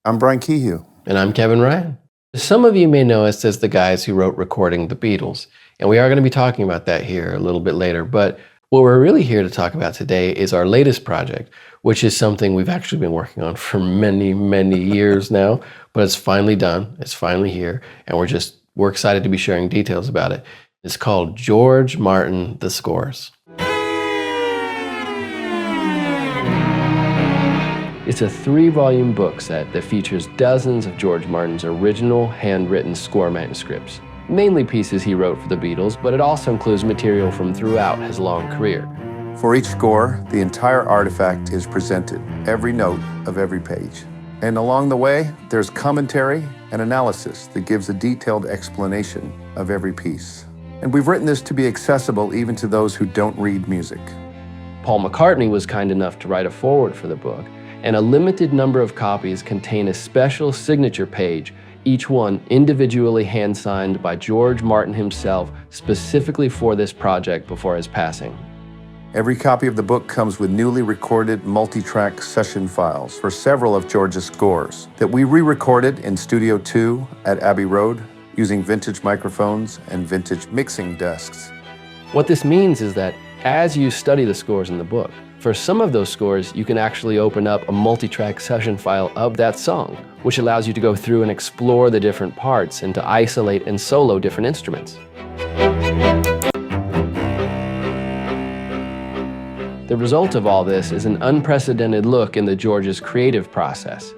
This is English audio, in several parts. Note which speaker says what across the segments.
Speaker 1: I'm Brian Kehew.
Speaker 2: And I'm Kevin Ryan. Some of you may know us as the guys who wrote Recording the Beatles, and we are going to be talking about that here a little bit later. But what we're really here to talk about today is our latest project, which is something we've actually been working on for many, many years now, but it's finally done. It's finally here, and we're excited to be sharing details about it. It's called George Martin, The Scores. It's a 3-volume book set that features dozens of George Martin's original handwritten score manuscripts, mainly pieces he wrote for the Beatles, but it also includes material from throughout his long career.
Speaker 1: For each score, the entire artifact is presented, every note of every page. And along the way, there's commentary and analysis that gives a detailed explanation of every piece. And we've written this to be accessible even to those who don't read music.
Speaker 2: Paul McCartney was kind enough to write a foreword for the book, and a limited number of copies contain a special signature page, each one individually hand-signed by George Martin himself, specifically for this project before his passing.
Speaker 1: Every copy of the book comes with newly recorded multi-track session files for several of George's scores that we re-recorded in Studio 2 at Abbey Road using vintage microphones and vintage mixing desks.
Speaker 2: What this means is that as you study the scores in the book, for some of those scores, you can actually open up a multi-track session file of that song, which allows you to go through and explore the different parts and to isolate and solo different instruments. The result of all this is an unprecedented look into George's creative process.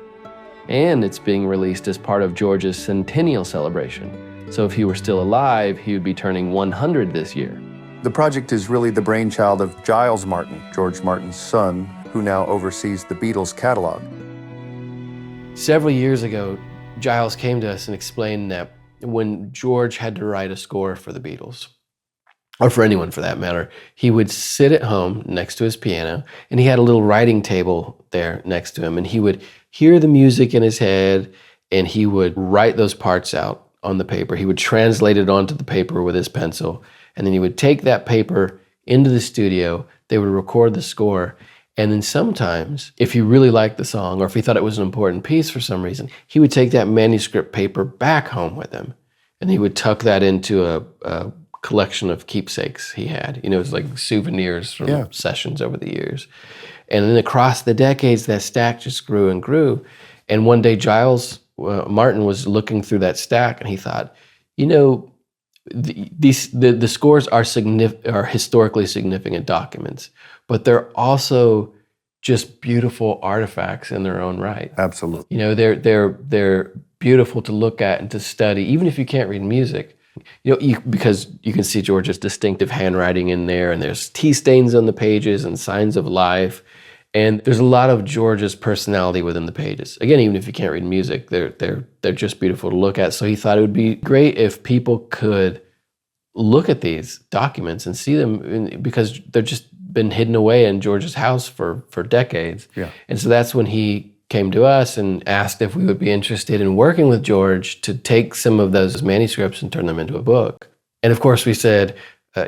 Speaker 2: And it's being released as part of George's centennial celebration. So if he were still alive, he would be turning 100 this year.
Speaker 1: The project is really the brainchild of Giles Martin, George Martin's son, who now oversees the Beatles catalog.
Speaker 2: Several years ago, Giles came to us and explained that when George had to write a score for the Beatles, or for anyone for that matter, he would sit at home next to his piano, and he had a little writing table there next to him, and he would hear the music in his head, and he would write those parts out on the paper. He would translate it onto the paper with his pencil, and then he would take that paper into the studio, they would record the score, and then sometimes, if he really liked the song, or if he thought it was an important piece for some reason, he would take that manuscript paper back home with him, and he would tuck that into a collection of keepsakes he had. You know, it was like souvenirs from sessions over the years. And then across the decades, that stack just grew and grew. And one day, Giles Martin was looking through that stack, and he thought, you know, the scores are historically significant documents, but they're also just beautiful artifacts in their own right.
Speaker 1: Absolutely.
Speaker 2: You know, they're beautiful to look at and to study, even if you can't read music. You know, because you can see George's distinctive handwriting in there, and there's tea stains on the pages and signs of life. And there's a lot of George's personality within the pages. Again, even if you can't read music, they're just beautiful to look at. So he thought it would be great if people could look at these documents and see them, because they've just been hidden away in George's house for decades.
Speaker 1: Yeah.
Speaker 2: And so that's when he came to us and asked if we would be interested in working with George to take some of those manuscripts and turn them into a book. And of course we said,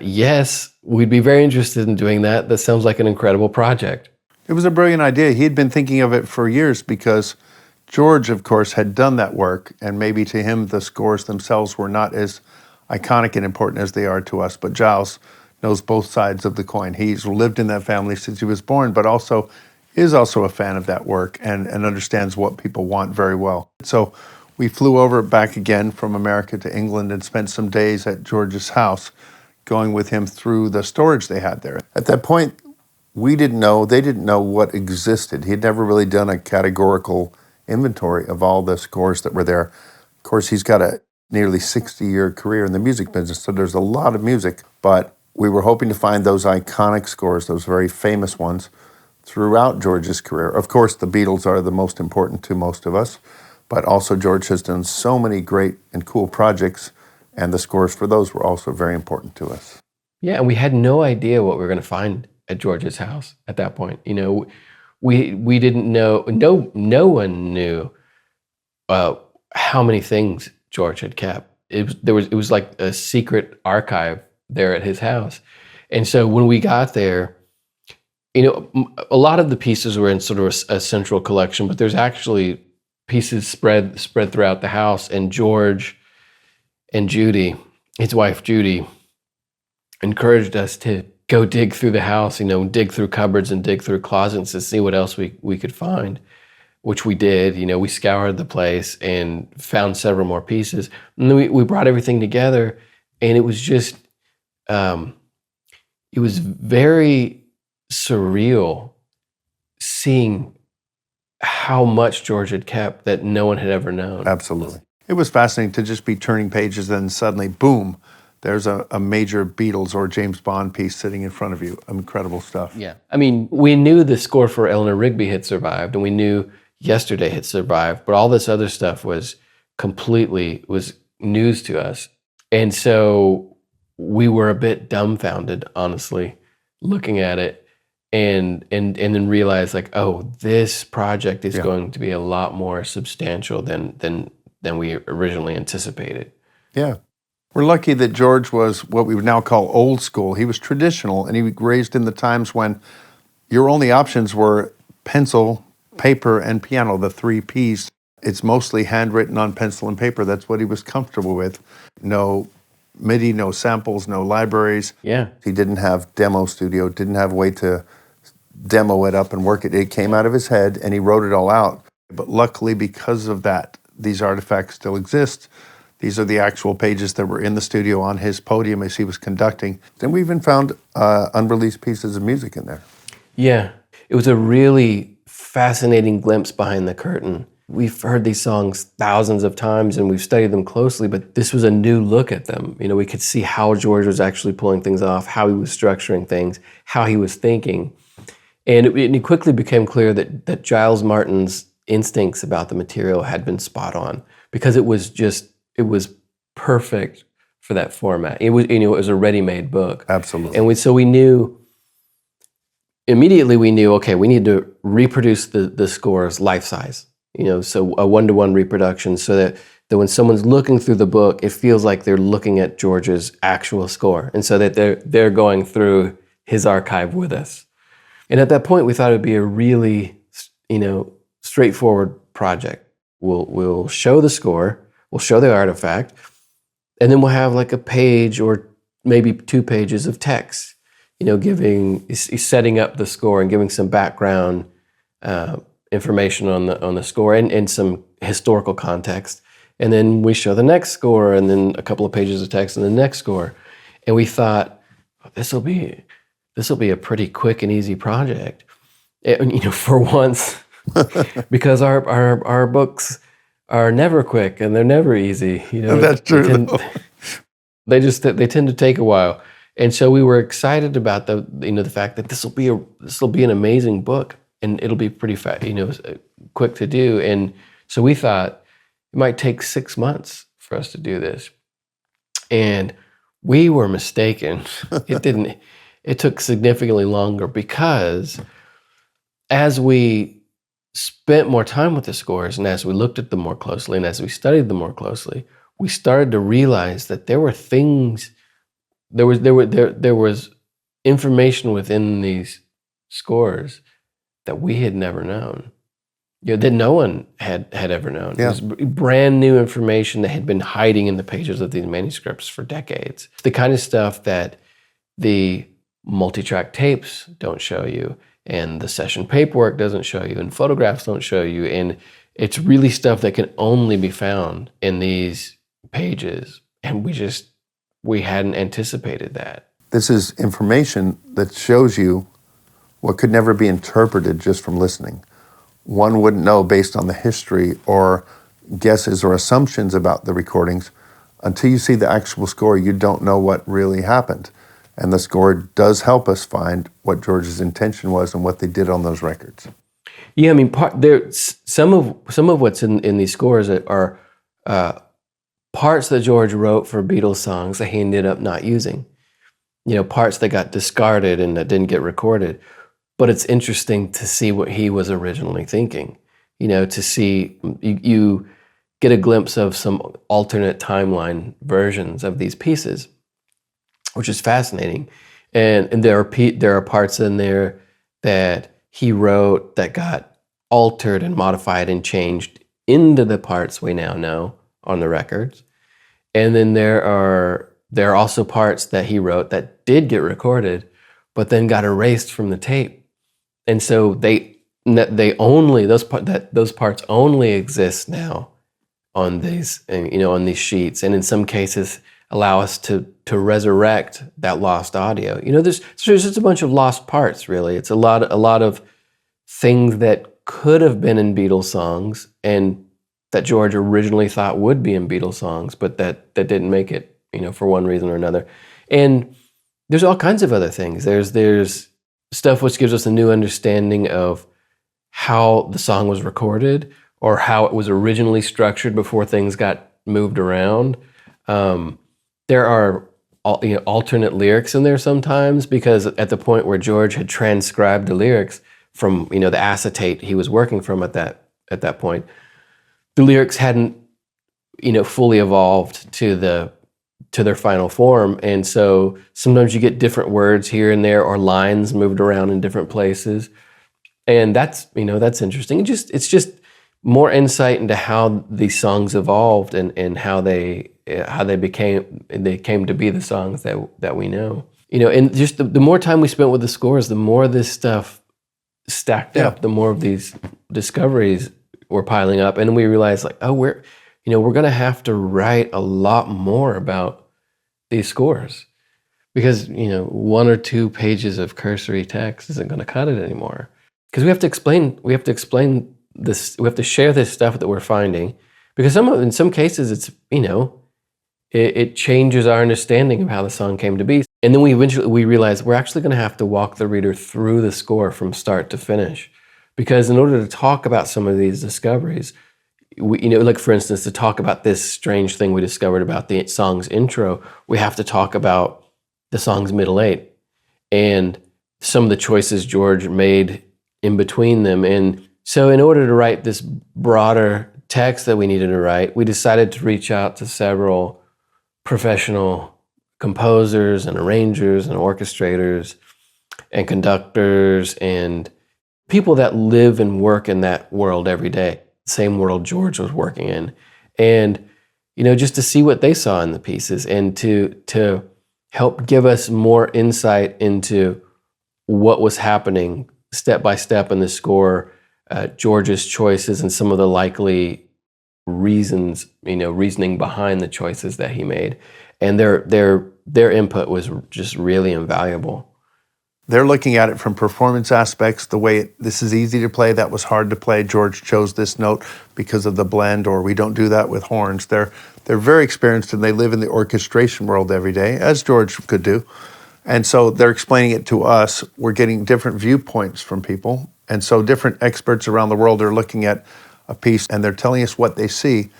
Speaker 2: yes, we'd be very interested in doing that. That sounds like an incredible project.
Speaker 1: It was a brilliant idea. He had been thinking of it for years because George, of course, had done that work, and maybe to him the scores themselves were not as iconic and important as they are to us. But Giles knows both sides of the coin. He's lived in that family since he was born, but also is also a fan of that work and understands what people want very well. So we flew over back again from America to England and spent some days at George's house, going with him through the storage they had there. At that point, they didn't know what existed. He had never really done a categorical inventory of all the scores that were there. Of course, he's got a nearly 60-year career in the music business, so there's a lot of music, but we were hoping to find those iconic scores, those very famous ones, throughout George's career. Of course, the Beatles are the most important to most of us, but also George has done so many great and cool projects, and the scores for those were also very important to us.
Speaker 2: Yeah, and we had no idea what we were going to find at George's house at that point. You know, we didn't know, no one knew how many things George had kept. It was like a secret archive there at his house. And so when we got there, you know, a lot of the pieces were in sort of a central collection, but there's actually pieces spread throughout the house, and George and Judy, his wife Judy, encouraged us to go dig through the house, dig through cupboards and dig through closets to see what else we could find, which we did. We scoured the place and found several more pieces. And then we brought everything together, and it was just, it was very surreal seeing how much George had kept that no one had ever known.
Speaker 1: Absolutely. It was fascinating to just be turning pages and suddenly, boom, there's a major Beatles or James Bond piece sitting in front of you. Incredible stuff.
Speaker 2: Yeah. I mean, we knew the score for Eleanor Rigby had survived, and we knew Yesterday had survived, but all this other stuff was news to us. And so we were a bit dumbfounded, honestly, looking at it and then realized, like, oh, this project is going to be a lot more substantial than we originally anticipated.
Speaker 1: Yeah. We're lucky that George was what we would now call old school. He was traditional, and he was raised in the times when your only options were pencil, paper, and piano, the 3 Ps. It's mostly handwritten on pencil and paper. That's what he was comfortable with. No MIDI, no samples, no libraries.
Speaker 2: Yeah.
Speaker 1: He didn't have demo studio, didn't have a way to demo it up and work it. It came out of his head, and he wrote it all out. But luckily, because of that, these artifacts still exist. These are the actual pages that were in the studio on his podium as he was conducting. Then we even found unreleased pieces of music in there.
Speaker 2: Yeah. It was a really fascinating glimpse behind the curtain. We've heard these songs thousands of times and we've studied them closely, but this was a new look at them. We could see how George was actually pulling things off, how he was structuring things, how he was thinking. And it quickly became clear that Giles Martin's instincts about the material had been spot on, because it was perfect for that format. It was a ready-made book.
Speaker 1: Absolutely.
Speaker 2: And so we knew, okay, we need to reproduce the scores life-size. So a 1-to-1 reproduction, so that when someone's looking through the book, it feels like they're looking at George's actual score, and so that they're going through his archive with us. And at that point, we thought it would be a really, straightforward project. We'll show the score, we'll show the artifact, and then we'll have like a page or maybe 2 pages of text, setting up the score and giving some background information on the score and some historical context. And then we show the next score, and then a couple of pages of text and the next score. And we thought, this will be a pretty quick and easy project, for once, because our books are never quick and they're never easy.
Speaker 1: That's true.
Speaker 2: They tend to take a while. And so we were excited about the fact that this will be an amazing book, and it'll be pretty quick to do. And so we thought it might take 6 months for us to do this. And we were mistaken. It didn't. It took significantly longer, because as we spent more time with the scores, and as we looked at them more closely, and as we studied them more closely, we started to realize that there were things. There was information within these scores that we had never known, that no one had ever known.
Speaker 1: Yeah.
Speaker 2: It was brand new information that had been hiding in the pages of these manuscripts for decades. The kind of stuff that the multi-track tapes don't show you, and the session paperwork doesn't show you, and photographs don't show you, and it's really stuff that can only be found in these pages, and we hadn't anticipated that.
Speaker 1: This is information that shows you what could never be interpreted just from listening. One wouldn't know based on the history or guesses or assumptions about the recordings. Until you see the actual score, you don't know what really happened. And the score does help us find what George's intention was and what they did on those records.
Speaker 2: Yeah, I mean, some of what's in these scores are parts that George wrote for Beatles songs that he ended up not using. Parts that got discarded and that didn't get recorded. But it's interesting to see what he was originally thinking. To see you get a glimpse of some alternate timeline versions of these pieces, which is fascinating. And there are parts in there that he wrote that got altered and modified and changed into the parts we now know on the records. And then there are also parts that he wrote that did get recorded, but then got erased from the tape. And so those parts only exist now on these, on these sheets, and in some cases allow us to resurrect that lost audio. There's just a bunch of lost parts, really. It's a lot of things that could have been in Beatles songs and that George originally thought would be in Beatles songs, but that didn't make it, for one reason or another. And there's all kinds of other things. There's stuff which gives us a new understanding of how the song was recorded or how it was originally structured before things got moved around. There are alternate lyrics in there sometimes, because at the point where George had transcribed the lyrics from the acetate he was working from at that point, the lyrics hadn't fully evolved to their final form, and so sometimes you get different words here and there or lines moved around in different places, and that's interesting. It's just more insight into how these songs evolved and how they came to be the songs that we know. And just the more time we spent with the scores, the more this stuff stacked up, the more of these discoveries were piling up, and we realized we're going to have to write a lot more about these scores, because 1 or 2 pages of cursory text isn't going to cut it anymore, because we have to explain this, we have to share this stuff that we're finding, because in some cases it's it changes our understanding of how the song came to be. And then we realize we're actually going to have to walk the reader through the score from start to finish, because in order to talk about some of these discoveries, for instance, to talk about this strange thing we discovered about the song's intro, we have to talk about the song's middle eight and some of the choices George made in between them. And so in order to write this broader text that we needed to write, we decided to reach out to several professional composers and arrangers and orchestrators and conductors and people that live and work in that world every day, same world George was working in. And, just to see what they saw in the pieces and to help give us more insight into what was happening step by step in the score, George's choices and some of the likely reasoning behind the choices that he made. And their input was just really invaluable.
Speaker 1: They're looking at it from performance aspects, the way this is easy to play, that was hard to play. George chose this note because of the blend, or we don't do that with horns. They're very experienced, and they live in the orchestration world every day, as George could do. And so they're explaining it to us. We're getting different viewpoints from people. And so different experts around the world are looking at a piece, and they're telling us what they see.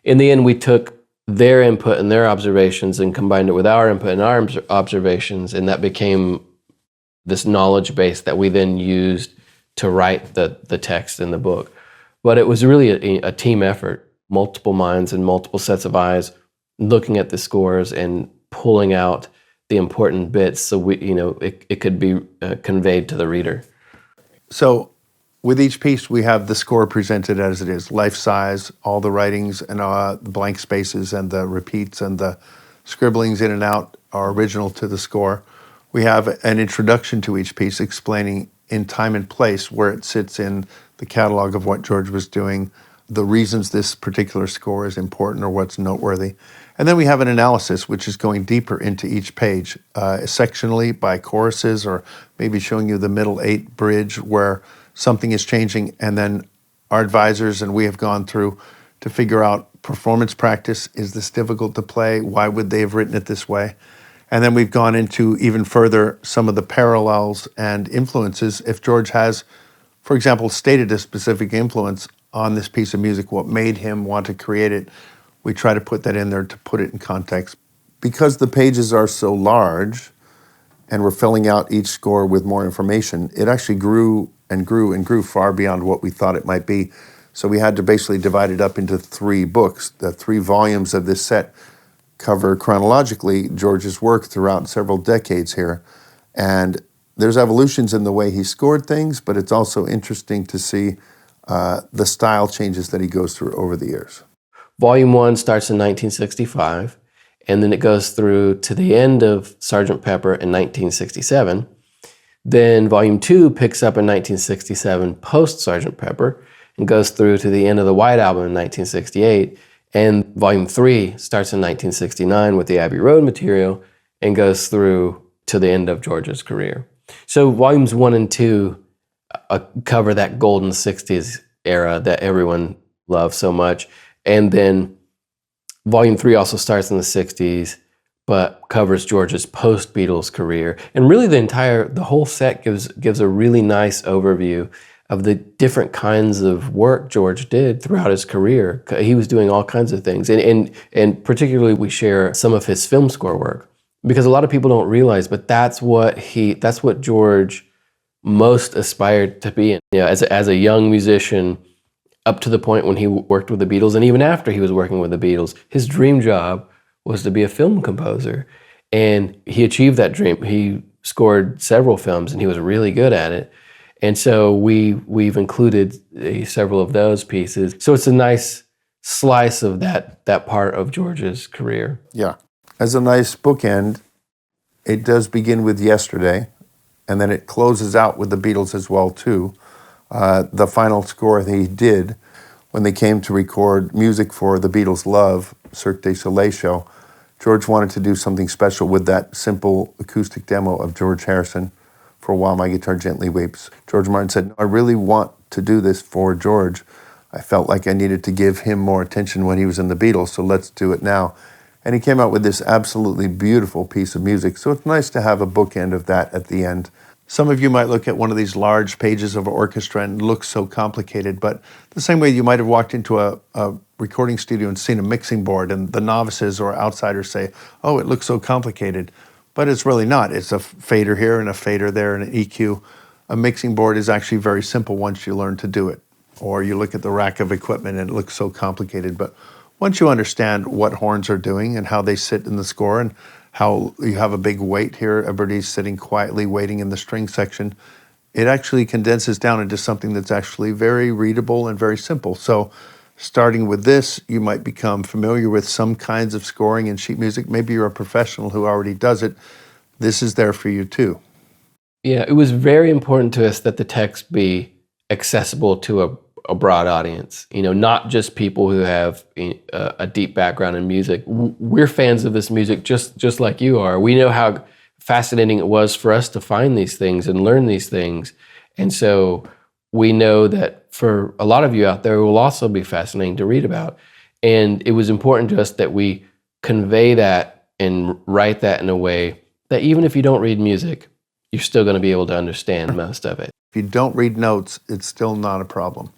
Speaker 2: In the end, we took their input and their observations and combined it with our input and our observations, and that became this knowledge base that we then used to write the text in the book. But it was really a team effort, multiple minds and multiple sets of eyes looking at the scores and pulling out the important bits so it could be conveyed to the reader.
Speaker 1: So with each piece, we have the score presented as it is, life size, all the writings and the blank spaces and the repeats and the scribblings in and out are original to the score. We have an introduction to each piece explaining in time and place where it sits in the catalog of what George was doing, the reasons this particular score is important or what's noteworthy. And then we have an analysis, which is going deeper into each page, sectionally by choruses, or maybe showing you the middle 8 bridge where something is changing. And then our advisors and we have gone through to figure out performance practice. Is this difficult to play? Why would they have written it this way? And then we've gone into even further some of the parallels and influences. If George has, for example, stated a specific influence on this piece of music, what made him want to create it, we try to put that in there to put it in context. Because the pages are so large and we're filling out each score with more information, it actually grew and grew and grew far beyond what we thought it might be. So we had to basically divide it up into 3 books. The 3 volumes of this set cover chronologically George's work throughout several decades here. And there's evolutions in the way he scored things, but it's also interesting to see the style changes that he goes through over the years.
Speaker 2: Volume 1 starts in 1965, and then it goes through to the end of Sgt. Pepper in 1967. Then Volume 2 picks up in 1967 post Sgt. Pepper and goes through to the end of the White Album in 1968. And Volume 3 starts in 1969 with the Abbey Road material and goes through to the end of George's career. So Volumes 1 and 2 cover that golden 60s era that everyone loves so much. And then Volume 3 also starts in the 60s, but covers George's post-Beatles career. And really the whole set gives a really nice overview of the different kinds of work George did throughout his career. He was doing all kinds of things. And particularly we share some of his film score work, because a lot of people don't realize, but that's what George most aspired to be. As a young musician, up to the point when he worked with the Beatles, and even after he was working with the Beatles, his dream job was to be a film composer. And he achieved that dream. He scored several films, and he was really good at it. And so we've included several of those pieces. So it's a nice slice of that part of George's career.
Speaker 1: Yeah. As a nice bookend, it does begin with Yesterday, and then it closes out with the Beatles as well, too. The final score that he did when they came to record music for the Beatles' Love, Cirque du Soleil show, George wanted to do something special with that simple acoustic demo of George Harrison for While My Guitar Gently Weeps. George Martin said, I really want to do this for George. I felt like I needed to give him more attention when he was in the Beatles, so let's do it now. And he came out with this absolutely beautiful piece of music, so it's nice to have a bookend of that at the end. Some of you might look at one of these large pages of orchestra and look so complicated, but the same way you might have walked into a recording studio and seen a mixing board, and the novices or outsiders say, oh, it looks so complicated. But it's really not. It's a fader here and a fader there and an EQ. A mixing board is actually very simple once you learn to do it. Or you look at the rack of equipment and it looks so complicated. But once you understand what horns are doing and how they sit in the score, and how you have a big weight here, everybody's sitting quietly waiting in the string section, it actually condenses down into something that's actually very readable and very simple. So starting with this, you might become familiar with some kinds of scoring in sheet music. Maybe you're a professional who already does it. This is there for you too.
Speaker 2: Yeah, it was very important to us that the text be accessible to a broad audience, not just people who have a deep background in music. We're fans of this music just like you are. We know how fascinating it was for us to find these things and learn these things. And so we know that for a lot of you out there, it will also be fascinating to read about. And it was important to us that we convey that and write that in a way that even if you don't read music, you're still going to be able to understand most of it.
Speaker 1: If you don't read notes, it's still not a problem.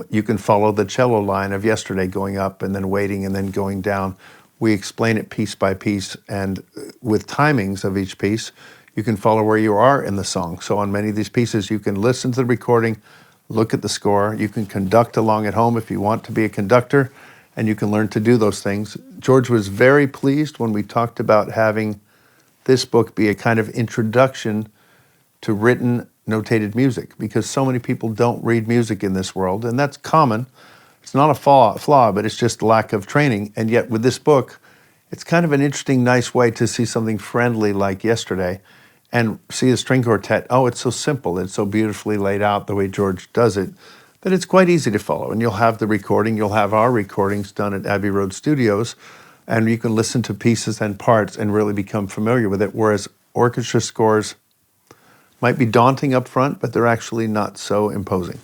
Speaker 1: You can follow the cello line of Yesterday going up and then waiting and then going down. We explain it piece by piece, and with timings of each piece, you can follow where you are in the song. So on many of these pieces, you can listen to the recording, look at the score. You can conduct along at home if you want to be a conductor, and you can learn to do those things. George was very pleased when we talked about having this book be a kind of introduction to written notated music, because so many people don't read music in this world, and that's common. It's not a flaw, but it's just lack of training. And yet with this book, it's kind of an interesting, nice way to see something friendly like Yesterday and see a string quartet. Oh, it's so simple. It's so beautifully laid out the way George does it that it's quite easy to follow. And you'll have the recording. You'll have our recordings done at Abbey Road Studios, and you can listen to pieces and parts and really become familiar with it, whereas orchestra scores might be daunting up front, but they're actually not so imposing.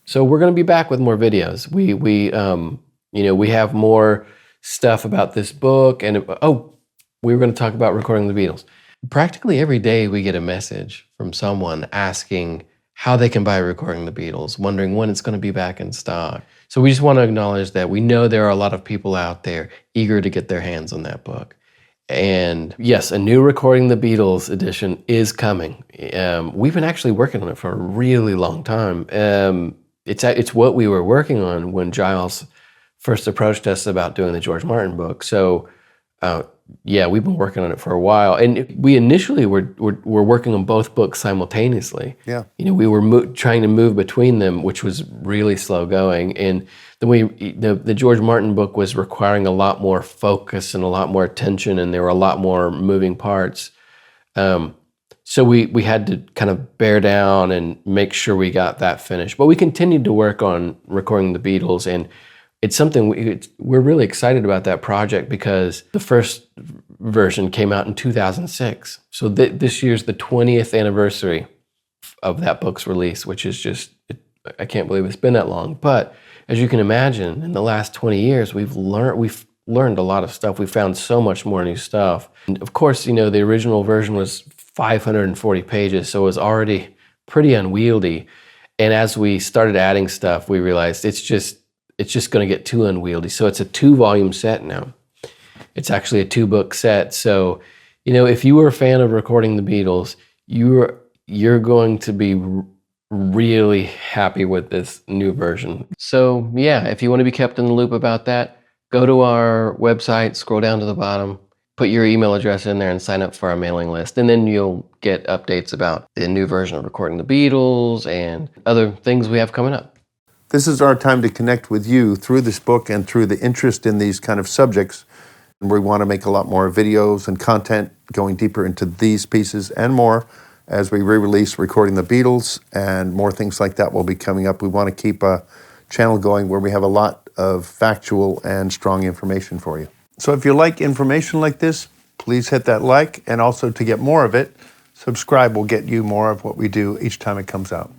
Speaker 2: So we're going to be back with more videos. We have more stuff about this book, and we were going to talk about recording the Beatles. Practically every day we get a message from someone asking how they can buy Recording the Beatles, wondering when it's going to be back in stock. So we just want to acknowledge that we know there are a lot of people out there eager to get their hands on that book. And yes, a new Recording the Beatles edition is coming. We've been actually working on it for a really long time. It's what we were working on when Giles first approached us about doing the George Martin book. So yeah, we've been working on it for a while, and we initially were working on both books simultaneously.
Speaker 1: Yeah.
Speaker 2: You know, we were trying to move between them, which was really slow going. And the George Martin book was requiring a lot more focus and a lot more attention, and there were a lot more moving parts. So we had to kind of bear down and make sure we got that finished. But we continued to work on recording the Beatles, and it's something we're really excited about that project because the first version came out in 2006. So this year's the 20th anniversary of that book's release, which is just, I can't believe it's been that long. But as you can imagine, in the last 20 years, we've learned a lot of stuff. We found so much more new stuff. And of course, you know, the original version was 540 pages, so it was already pretty unwieldy. And as we started adding stuff, we realized it's just going to get too unwieldy. So it's a 2-volume set now. It's actually a 2-book set. So, you know, if you were a fan of recording the Beatles, you're going to be really happy with this new version. So yeah, if you want to be kept in the loop about that, go to our website, scroll down to the bottom, put your email address in there and sign up for our mailing list. And then you'll get updates about the new version of Recording the Beatles and other things we have coming up.
Speaker 1: This is our time to connect with you through this book and through the interest in these kind of subjects. And we want to make a lot more videos and content going deeper into these pieces and more as we re-release Recording the Beatles, and more things like that will be coming up. We want to keep a channel going where we have a lot of factual and strong information for you. So if you like information like this, please hit that like, and also to get more of it, subscribe will get you more of what we do each time it comes out.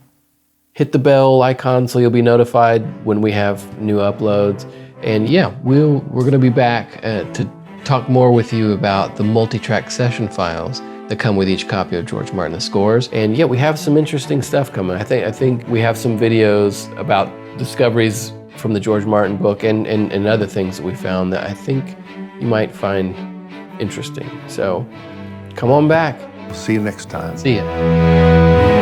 Speaker 2: Hit the bell icon so you'll be notified when we have new uploads. And yeah, we're going to be back to talk more with you about the multi-track session files that come with each copy of George Martin's scores. And yeah, we have some interesting stuff coming. I think we have some videos about discoveries from the George Martin book and other things that we found that I think you might find interesting. So come on back.
Speaker 1: See you next time.
Speaker 2: See ya.